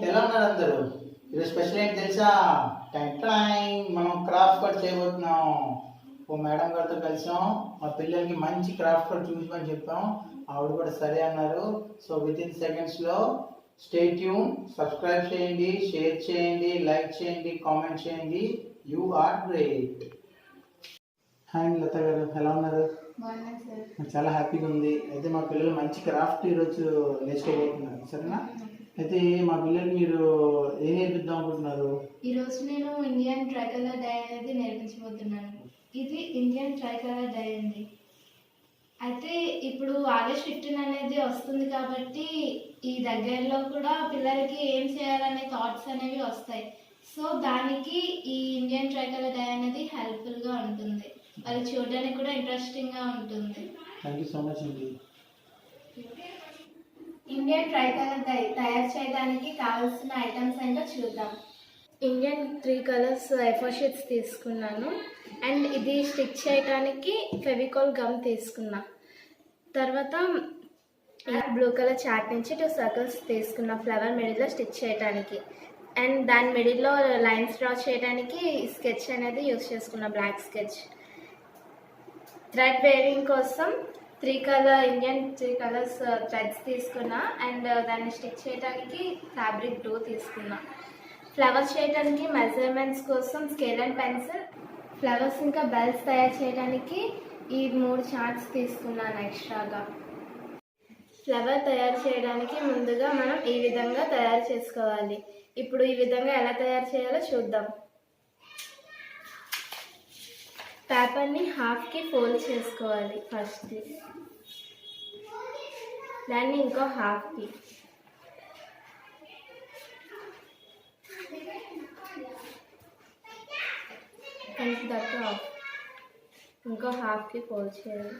ఎలా ఉన్నారు అందరూ? ఈరోజు స్పెషల్ ఏంటి తెలుసా? మనం క్రాఫ్ట్ వర్క్ చేయబోతున్నాం. ఓ మేడం గారితో కలిసాం. మా పిల్లలకి మంచి క్రాఫ్ట్ వర్క్ చూపించమని చెప్పాం. ఆవిడ కూడా సరే అన్నారు. సో విత్ ఇన్ సెకండ్స్లో స్టే ట్యూన్, సబ్స్క్రైబ్ చేయండి, షేర్ చేయండి, లైక్ చేయండి, కామెంట్ చేయండి. You are great. Hi Latha గారు, ఎలా ఉన్నారు? నాకు చాలా హ్యాపీగా ఉంది. అయితే మా పిల్లలు మంచి క్రాఫ్ట్ ఈరోజు నేర్చుకోబోతున్నారు, సరేనా? అయితే మా పిల్లలు మీరు ఏం నేర్పిద్దాం అనుకుంటున్నారు? ఈరోజు నేను ఇండియన్ ట్రైకలర్ డై అనేది నేర్పించబోతున్నాను. ఇది ఇండియన్ ట్రైకలర్ డై అండి. అయితే ఇప్పుడు ఆగస్ట్ 15 అనేది వస్తుంది కాబట్టి ఈ దగ్గరలో కూడా పిల్లలకి ఏం చేయాలనే థాట్స్ అనేవి వస్తాయి. సో దానికి ఈ ఇండియన్ ట్రైకలర్ డై అనేది హెల్ప్ఫుల్గా ఉంటుంది. అది చూడడానికి కూడా ఇంట్రెస్టింగ్గా ఉంటుంది. థ్యాంక్ యూ సో మచ్ అండి. ఇండియన్ ట్రైకలర్ డై తయారు చేయడానికి కావాల్సిన ఐటమ్స్ ఏంటో చూద్దాం. ఇండియన్ 3 కలర్స్ A4 షీట్స్ తీసుకున్నాను. అండ్ ఇది స్టిక్ చేయడానికి ఫెవికాల్ గమ్ తీసుకున్నా. తర్వాత బ్లూ కలర్ చార్ట్ నుంచి 2 సర్కిల్స్ తీసుకున్నా ఫ్లవర్ మిడిల్లో స్టిచ్ చేయడానికి. అండ్ దాని మిడిల్లో లైన్స్ డ్రా చేయడానికి స్కెచ్ అనేది యూజ్ చేసుకున్నా, బ్లాక్ స్కెచ్. థ్రెడ్ వేవింగ్ కోసం ఇండియన్ 3 కలర్స్ థ్రెడ్స్ తీసుకున్నా. అండ్ దాన్ని స్టిచ్ చేయడానికి ఫ్యాబ్రిక్ గ్లూ తీసుకున్నా. ఫ్లవర్స్ చేయడానికి మెజర్మెంట్స్ కోసం స్కేల్ అండ్ పెన్సిల్. ఫ్లవర్స్ ఇంకా బెల్స్ తయారు చేయడానికి ఈ 3 చార్ట్స్ తీసుకున్నాను ఎక్స్ట్రాగా. ఫ్లవర్ తయారు చేయడానికి ముందుగా మనం ఈ విధంగా తయారు చేసుకోవాలి. ఇప్పుడు ఈ విధంగా ఎలా తయారు చేయాలో చూద్దాం. పేపర్ని హాఫ్కి ఫోల్డ్ చేసుకోవాలి ఫస్ట్, దాన్ని ఇంకో హాఫ్కి, దట్టు హాఫ్, ఇంకో హాఫ్కి ఫోల్డ్ చేయాలి.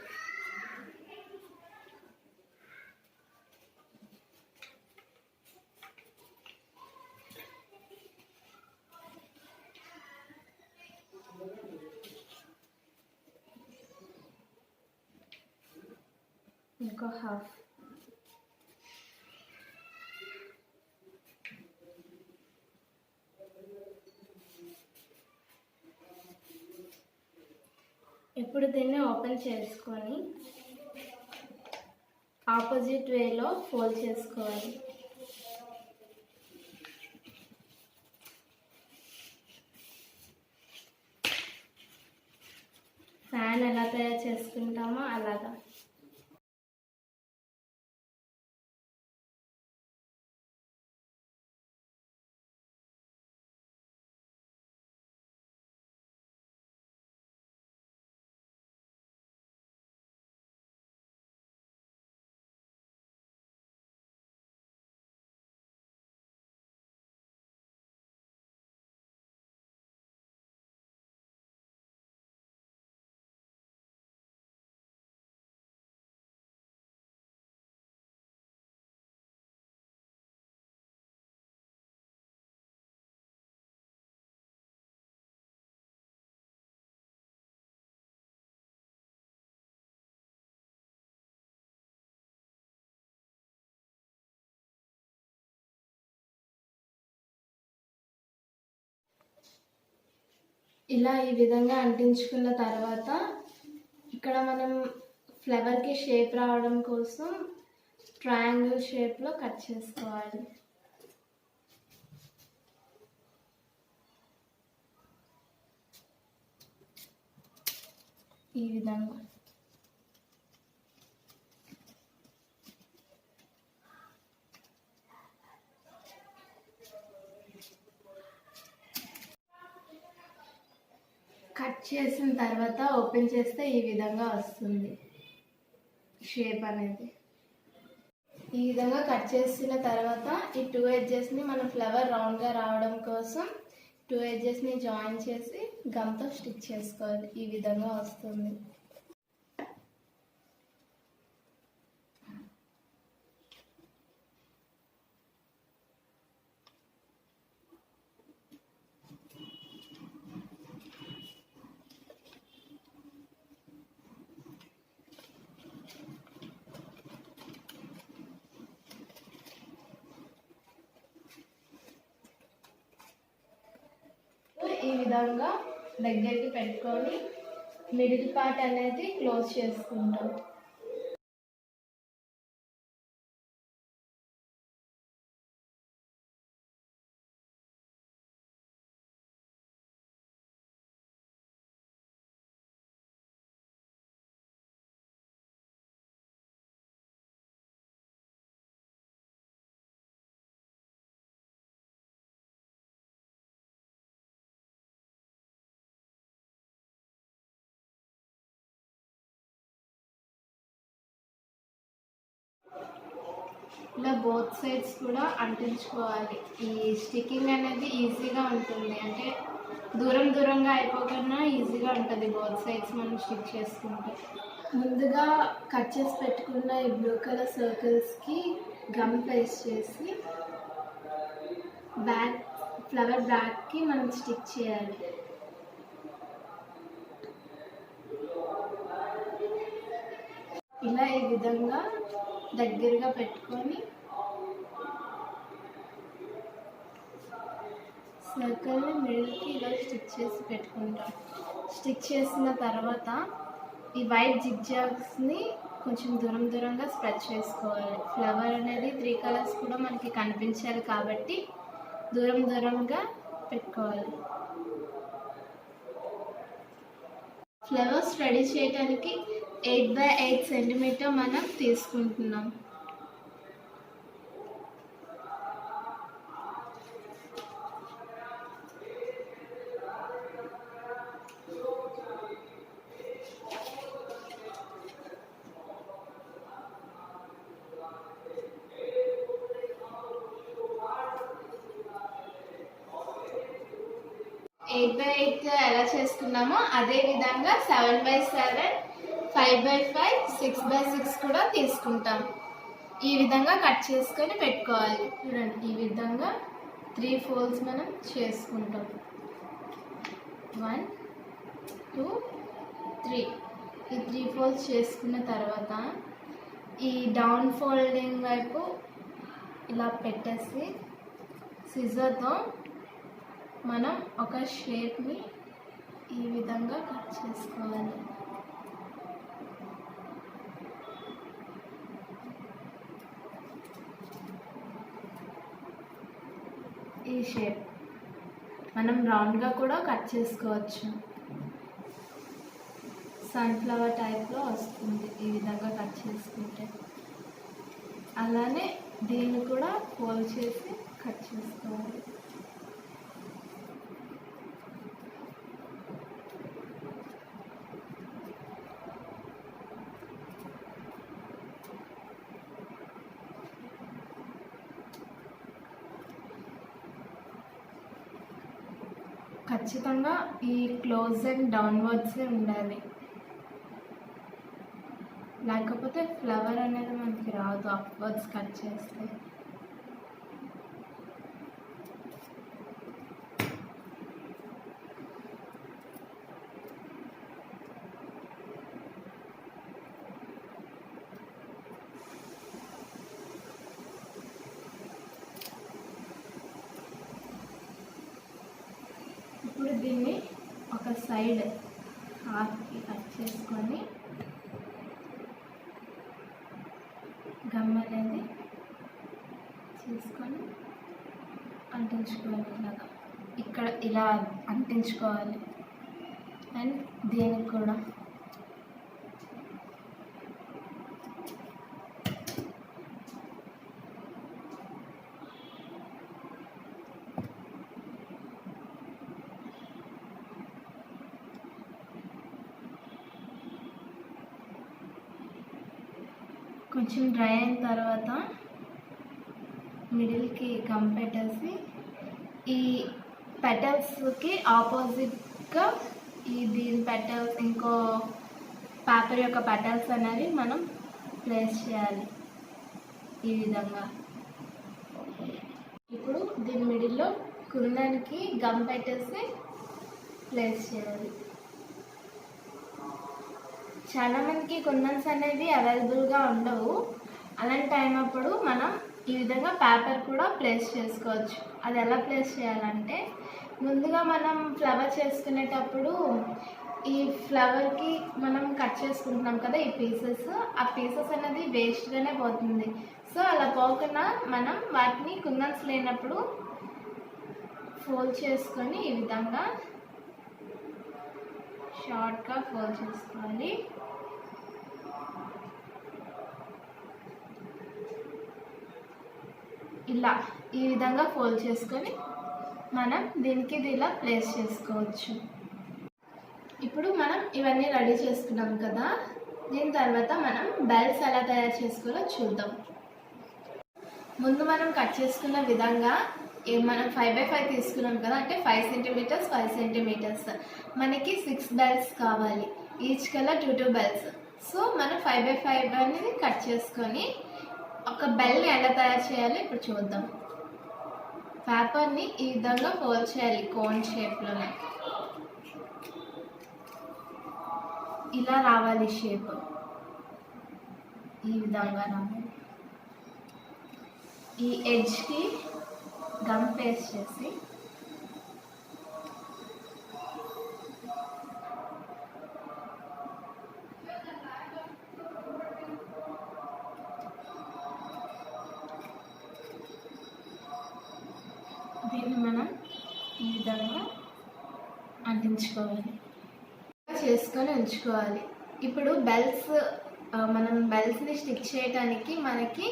ఇంకో హాఫ్. ఇప్పుడు దీన్ని ఓపెన్ చేసుకొని ఆపోజిట్ వేలో ఫోల్డ్ చేసుకోవాలి. ఫ్యాన్ ఎలా తయారు చేసుకుంటామో అలాగా. ఇలా ఈ విధంగా అంటించుకున్న తర్వాత ఇక్కడ మనం ఫ్లవర్కి షేప్ రావడం కోసం ట్రయాంగిల్ షేప్లో కట్ చేసుకోవాలి. ఈ విధంగా. కట్ చేసిన తర్వాత ఓపెన్ చేస్తే ఈ విధంగా వస్తుంది షేప్ అనేది. ఈ విధంగా కట్ చేసిన తర్వాత ఈ 2 ఎడ్జెస్ని మనం ఫ్లవర్ రౌండ్గా రావడం కోసం 2 ఎడ్జెస్ని జాయిన్ చేసి గమ్తో స్టిచ్ చేసుకోవాలి. ఈ విధంగా వస్తుంది. విధంగా దగ్గరికి పెట్టుకొని మిడిల్ పార్ట్ అనేది క్లోజ్ చేసుకుంటాం. ఇలా బోత్ సైడ్స్ కూడా అంటించుకోవాలి. ఈ స్టిక్కింగ్ అనేది ఈజీగా ఉంటుంది, అంటే దూరంగా అయిపోకుండా ఈజీగా ఉంటుంది బోత్ సైడ్స్ మనం స్టిక్ చేసుకుంటే. ముందుగా కట్ చేసి పెట్టుకున్న ఈ బ్లూ కలర్ సర్కిల్స్కి గమ్ పేస్ట్ చేసి ఫ్లవర్ బ్యాక్కి మనం స్టిక్ చేయాలి. ఇలా ఈ విధంగా దగ్గరగా పెట్టుకొని సర్కిల్ని మిడిల్కి ఇలా స్టిక్ చేసి పెట్టుకుంటాం. స్టిక్ చేసిన తర్వాత ఈ వైట్ జిగ్జాగ్స్ని కొంచెం దూరంగా స్ప్రెడ్ చేసుకోవాలి. ఫ్లవర్ అనేది 3 కలర్స్ కూడా మనకి కనిపించాలి కాబట్టి దూరంగా పెట్టుకోవాలి. ఫ్లవర్స్ రెడీ చేయడానికి 8 by 8 సెంటీమీటర్ మనం తీసుకుంటున్నాం. ఎయిట్ by 8 ఎలా చేసుకున్నామో అదే విధంగా 7 by 7, 5 by 5, 6 by 6 కూడా తీసుకుంటాం. ఈ విధంగా కట్ చేసుకొని పెట్టుకోవాలి. చూడండి, ఈ విధంగా 3 ఫోల్డ్స్ మనం చేసుకుంటాం. 1, 2, 3. ఈ 3 ఫోల్డ్స్ చేసుకున్న తర్వాత ఈ డౌన్ ఫోల్డింగ్ వైపు ఇలా పెట్టేసి సిజర్తో మనం ఒక షేప్ని ఈ విధంగా కట్ చేసుకోవాలి. ఈ షేప్ మనం రౌండ్గా కూడా కట్ చేసుకోవచ్చు. సన్ఫ్లవర్ టైప్లో వస్తుంది ఈ విధంగా కట్ చేసుకుంటే. అలానే దీన్ని కూడా ఫోల్డ్ చేసి కట్ చేసుకోవాలి. ఖచ్చితంగా ఈ క్లోజ్ అండ్ డౌన్వర్డ్సే ఉండాలి, లేకపోతే ఫ్లవర్ అనేది మనకి రాదు అప్వర్డ్స్ కట్ చేస్తే. ఇప్పుడు దీన్ని ఒక సైడ్ హాఫ్కి కట్ చేసుకొని గమ్ అనేది చేసుకొని అంటించుకోవాలి. ఇలాగా ఇక్కడ ఇలా అంటించుకోవాలి. అండ్ దీనికి కూడా కొంచెం డ్రై అయిన తర్వాత మిడిల్కి గమ్ పెట్టేసి ఈ పెటల్స్కి ఆపోజిట్గా దీని పెటల్స్ ఇంకో పేపర్ యొక్క పెటల్స్ అనేవి మనం ప్లేస్ చేయాలి ఈ విధంగా. ఇప్పుడు దీని మిడిల్లో కుందానికి గమ్ పెట్టేసి ప్లేస్ చేయాలి. చాలామందికి కుందన్స్ అనేవి అవైలబుల్గా ఉండవు. అలాంటి టైం అప్పుడు మనం ఈ విధంగా పేపర్ కూడా ప్లేస్ చేసుకోవచ్చు. అది ఎలా ప్లేస్ చేయాలంటే ముందుగా మనం ఫ్లవర్ చేసుకునేటప్పుడు ఈ ఫ్లవర్కి మనం కట్ చేసుకుంటున్నాం కదా ఈ పీసెస్, ఆ పీసెస్ అనేది వేస్ట్గానే పోతుంది. సో అలా పోకుండా మనం వాటిని కుందన్స్ లేనప్పుడు ఫోల్డ్ చేసుకొని ఈ విధంగా షార్ట్గా ఫోల్డ్ చేసుకోవాలి. ఇలా ఈ విధంగా ఫోల్డ్ చేసుకొని మనం దీనికి ఇలా ప్లేస్ చేసుకోవచ్చు. ఇప్పుడు మనం ఇవన్నీ రెడీ చేసుకున్నాం కదా, దీని తర్వాత మనం బెల్ట్స్ ఎలా తయారు చేసుకోవాలో చూద్దాం. ముందు మనం కట్ చేసుకున్న విధంగా మనం 5x5 తీసుకున్నాం కదా, అంటే 5 సెంటీమీటర్స్ 5 సెంటీమీటర్స్, మనకి 6 బెల్ట్స్ కావాలి. Each colour 2 belts. సో మనం 5x5 అనేది కట్ చేసుకొని ఒక బెల్ని ఎలా తయారు చేయాలో ఇప్పుడు చూద్దాం. పేపర్ని ఈ విధంగా ఫోల్డ్ చేయాలి కోన్ షేప్లోనే. ఇలా రావాలి షేప్, ఈ విధంగా రావాలి. ఈ ఎడ్జ్కి గమ్ పేస్ట్ చేసి దీన్ని మనం ఈ విధంగా అంటించుకోవాలి, చేసుకొని ఉంచుకోవాలి. ఇప్పుడు మనం బెల్ట్స్ని స్టిక్ చేయడానికి మనకి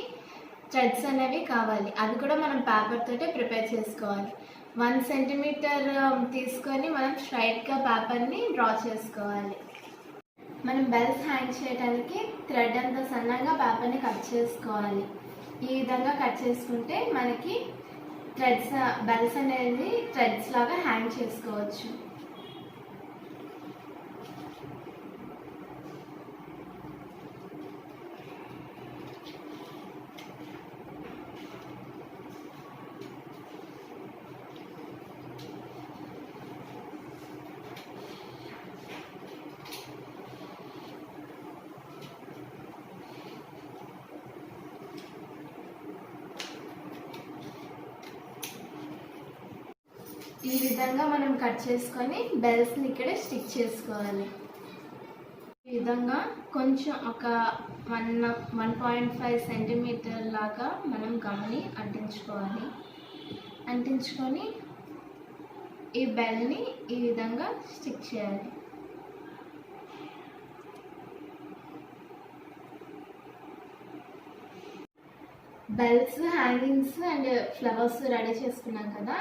థ్రెడ్స్ అనేవి కావాలి. అవి కూడా మనం పేపర్ తోటే ప్రిపేర్ చేసుకోవాలి. 1 సెంటీమీటర్ తీసుకొని మనం స్ట్రైట్గా పేపర్ని డ్రా చేసుకోవాలి. మనం బెల్ట్స్ హ్యాంగ్ చేయడానికి థ్రెడ్ అంత సన్నగా పేపర్ని కట్ చేసుకోవాలి. ఈ విధంగా కట్ చేసుకుంటే మనకి బెల్ట్స్ అనేది థ్రెడ్స్ లాగా హ్యాంగ్ చేసుకోవచ్చు. ఈ విధంగా మనం కట్ చేసుకొని బెల్ట్స్ని ఇక్కడ స్టిక్ చేసుకోవాలి. ఈ విధంగా కొంచెం ఒక 1.5 సెంటీమీటర్ లాగా మనం గమ్ని అంటించుకోవాలి. అంటించుకొని ఈ బెల్ని ఈ విధంగా స్టిక్ చేయాలి. Belts, hangings and flowers ready చేసుకున్నాం కదా,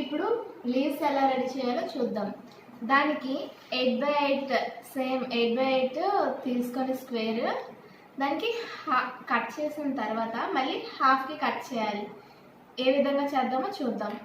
ఇప్పుడు లీవ్స్ ఎలా రెడీ చేయాలో చూద్దాం. దానికి 8x8 సేమ్ 8x8 తీసుకొని స్క్వేర్, దానికి కట్ చేసిన తర్వాత మళ్ళీ హాఫ్కి కట్ చేయాలి. ఏ విధంగా చేద్దామో చూద్దాం.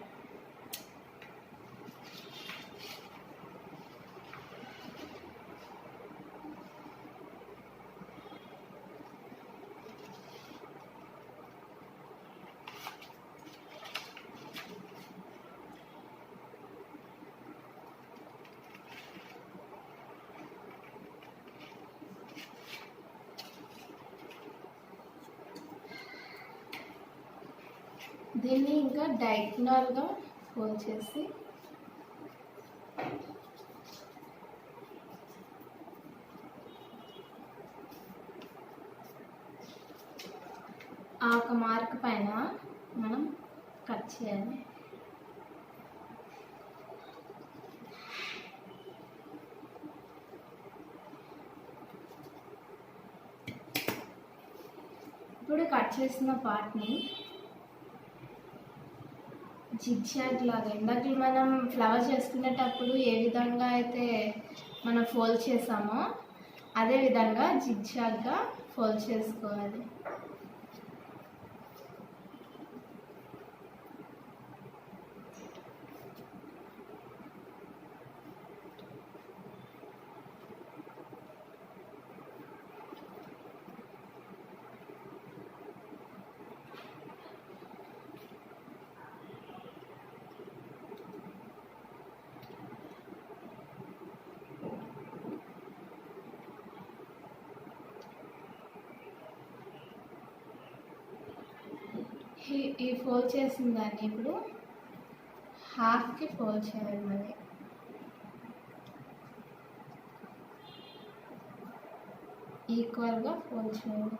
దీన్ని ఇంకా డయాగ్నల్గా ఫోల్డ్ చేసి ఆ ఒక మార్క్ పైన మనం కట్ చేయాలి. ఇప్పుడు కట్ చేసిన పార్ట్ని జిగ్జాగ్ లాగా, ఇందాక మనం ఫ్లవర్ చేసుకునేటప్పుడు ఏ విధంగా అయితే మనం ఫోల్డ్ చేసామో అదే విధంగా జిగ్జాగ్గా ఫోల్డ్ చేసుకోవాలి. ఈ ఫోల్డ్ చేసిన దాన్ని ఇప్పుడు హాఫ్కి ఫోల్డ్ చేయాలి మళ్ళీ. ఈక్వల్గా ఫోల్డ్ చేయాలి.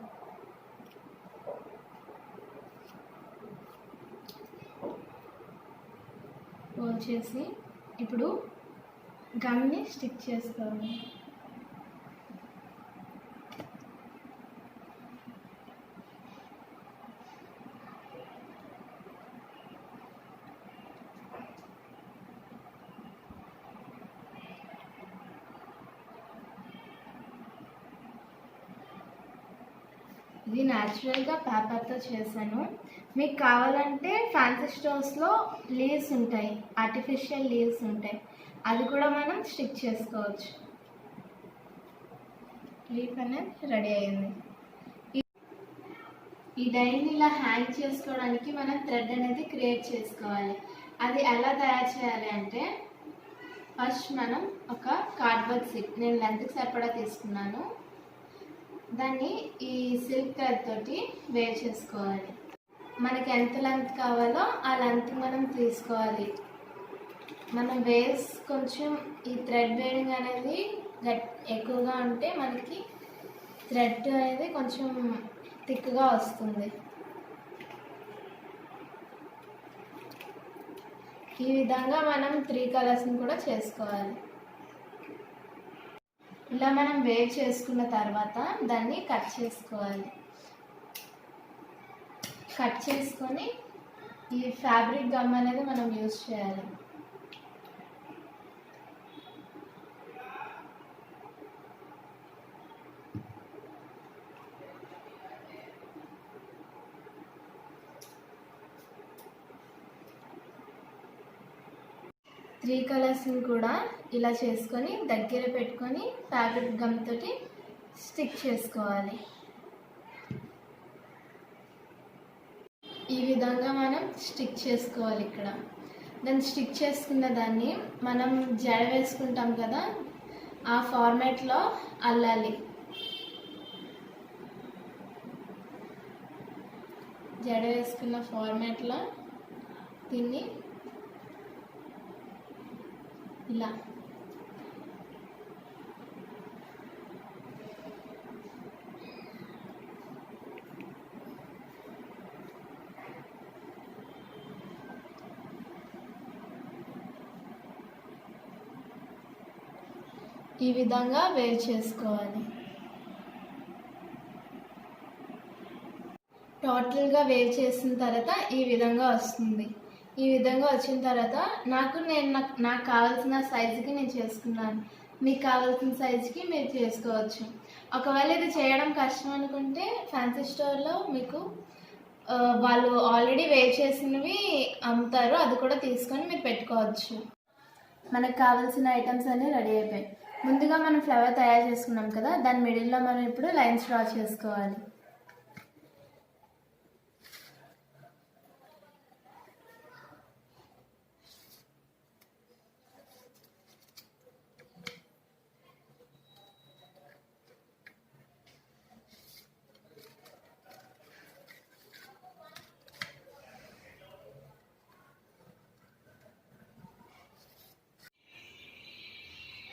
ఫోల్డ్ చేసి ఇప్పుడు గమ్ని స్టిక్ చేసుకోవాలి. ఇది న్యాచురల్గా పేపర్తో చేశాను. మీకు కావాలంటే ఫ్యాన్సీ స్టోర్స్లో లీవ్స్ ఉంటాయి, ఆర్టిఫిషియల్ లీవ్స్ ఉంటాయి, అది కూడా మనం స్టిక్ చేసుకోవచ్చు. లీఫ్ అనేది రెడీ అయింది. ఈ డైని ఇలా హ్యాంగ్ చేసుకోవడానికి మనం థ్రెడ్ అనేది క్రియేట్ చేసుకోవాలి. అది ఎలా తయారు చేయాలి అంటే, ఫస్ట్ మనం ఒక కార్డ్బోర్డ్ షీట్, నేను లెంత్కి సరిపడా తీసుకున్నాను, దాన్ని ఈ సిల్క్ థ్రెడ్ తోటి వేవ్ చేసుకోవాలి. మనకి ఎంత లెంత్ కావాలో ఆ లెంత్ మనం తీసుకోవాలి. మనం వేవ్స్ కొంచెం ఈ థ్రెడ్ వేవింగ్ అనేది ఎక్కువగా ఉంటే మనకి థ్రెడ్ అనేది కొంచెం థిక్గా వస్తుంది. ఈ విధంగా మనం 3 కలర్స్ని కూడా చేసుకోవాలి. ఇలా మనం వేవ్ చేసుకున్న తర్వాత దాన్ని కట్ చేసుకోవాలి. కట్ చేసుకొని ఈ ఫ్యాబ్రిక్ గమ్ అనేది మనం యూజ్ చేయాలి. త్రీ కలర్స్ని కూడా ఇలా చేసుకొని దగ్గర పెట్టుకొని ఫ్యాబ్రిక్ గమ్ తోటి స్టిక్ చేసుకోవాలి. ఈ విధంగా మనం స్టిక్ చేసుకోవాలి. ఇక్కడ దాన్ని స్టిక్ చేసుకున్న దాన్ని మనం జడ వేసుకుంటాం కదా, ఆ ఫార్మాట్లో అల్లాలి. జడ వేసుకున్న ఫార్మాట్లో దీన్ని ఇలా ఈ విధంగా వేవ్ చేసుకోవాలి. టోటల్గా వేవ్ చేసిన తర్వాత ఈ విధంగా వస్తుంది. ఈ విధంగా వచ్చిన తర్వాత నాకు కావాల్సిన సైజుకి నేను చేసుకున్నాను. మీకు కావాల్సిన సైజుకి మీరు చేసుకోవచ్చు. ఒకవేళ ఇది చేయడం కష్టం అనుకుంటే ఫ్యాన్సీ స్టోర్లో మీకు వాళ్ళు ఆల్రెడీ వేవ్ చేసినవి అమ్ముతారు, అది కూడా తీసుకొని మీరు పెట్టుకోవచ్చు. మనకు కావాల్సిన ఐటమ్స్ అన్నీ రెడీ అయిపోయాయి. ముందుగా మనం ఫ్లవర్ తయారు చేసుకున్నాం కదా, దాని మిడిల్లో మనం ఇప్పుడు లైన్స్ డ్రా చేసుకోవాలి.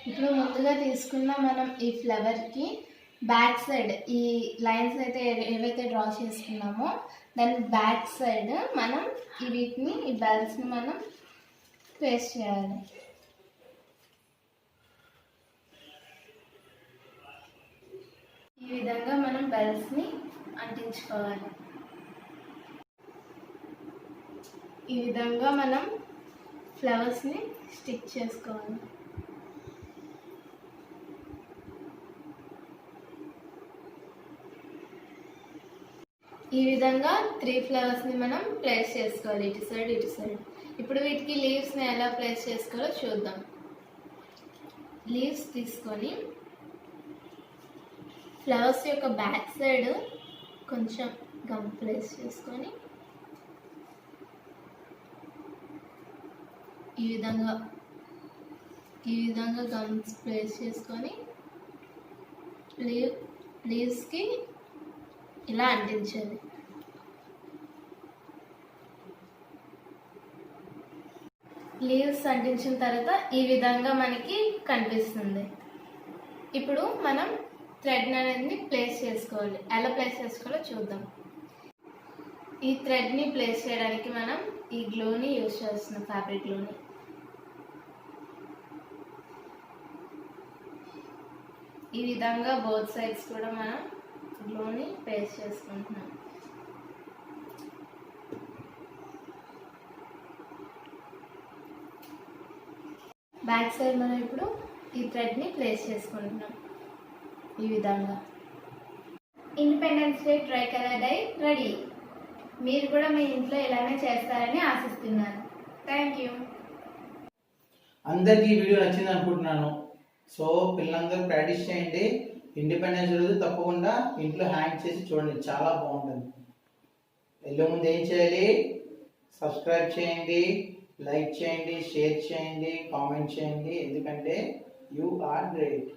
ఇప్పుడు ముందుగా తీసుకున్న మనం ఈ ఫ్లవర్కి బ్యాక్ సైడ్ ఈ లైన్స్ అయితే ఏవైతే డ్రా చేసుకున్నామో దాని బ్యాక్ సైడ్ మనం వీటిని ఈ బెల్స్ని మనం పేస్ట్ చేయాలి. ఈ విధంగా మనం బెల్స్ని అంటించుకోవాలి. ఈ విధంగా మనం ఫ్లవర్స్ని స్టిక్ చేసుకోవాలి. ఈ విధంగా 3 ఫ్లవర్స్ని మనం ప్లేస్ చేసుకోవాలి, ఇటు సైడ్ ఇటు సైడ్. ఇప్పుడు వీటికి లీవ్స్ని ఎలా ప్లేస్ చేసుకోవాలో చూద్దాం. లీవ్స్ తీసుకొని ఫ్లవర్స్ యొక్క బ్యాక్ సైడ్ కొంచెం గమ్ ప్లేస్ చేసుకొని ఈ విధంగా గమ్స్ ప్లేస్ చేసుకొని లీవ్స్కి ఇలా అంటించాలి. లీవ్స్ అంటించిన తర్వాత ఈ విధంగా మనకి కనిపిస్తుంది. ఇప్పుడు మనం థ్రెడ్ అనేది ప్లేస్ చేసుకోవాలి. ఎలా ప్లేస్ చేసుకోవాలో చూద్దాం. ఈ థ్రెడ్ని ప్లేస్ చేయడానికి మనం ఈ గ్లూని యూజ్ చేస్తున్నాం, ఫ్యాబ్రిక్ గ్లూని. ఈ విధంగా బోత్ సైడ్స్ కూడా మనం గ్లూని పేస్ట్ చేసుకుంటున్నాం. బ్యాక్ సైడ్ మనం ఇప్పుడు ఈ థ్రెడ్ని ప్లేస్ చేసుకుంటున్నాం ఈ విధంగా. Independence day try colour die ready. మీరు కూడా మీ ఇంట్లో ఇలానే చేస్తారని ఆశిస్తున్నాను. Thank you. అందరికీ ఈ వీడియో నచ్చింది అనుకుంటున్నాను. సో పిల్లలందరూ ప్రాక్టీస్ చేయండి. ఇండిపెండెన్స్ రోజు తప్పకుండా ఇంట్లో హ్యాంగ్ చేసి చూడండి, చాలా బాగుంటుంది. వెళ్ళే ముందు ఏం చేయాలి? సబ్స్క్రైబ్ చేయండి, లైక్ చేయండి, షేర్ చేయండి, కామెంట్ చేయండి. ఎందుకంటే యూ ఆర్ గ్రేట్.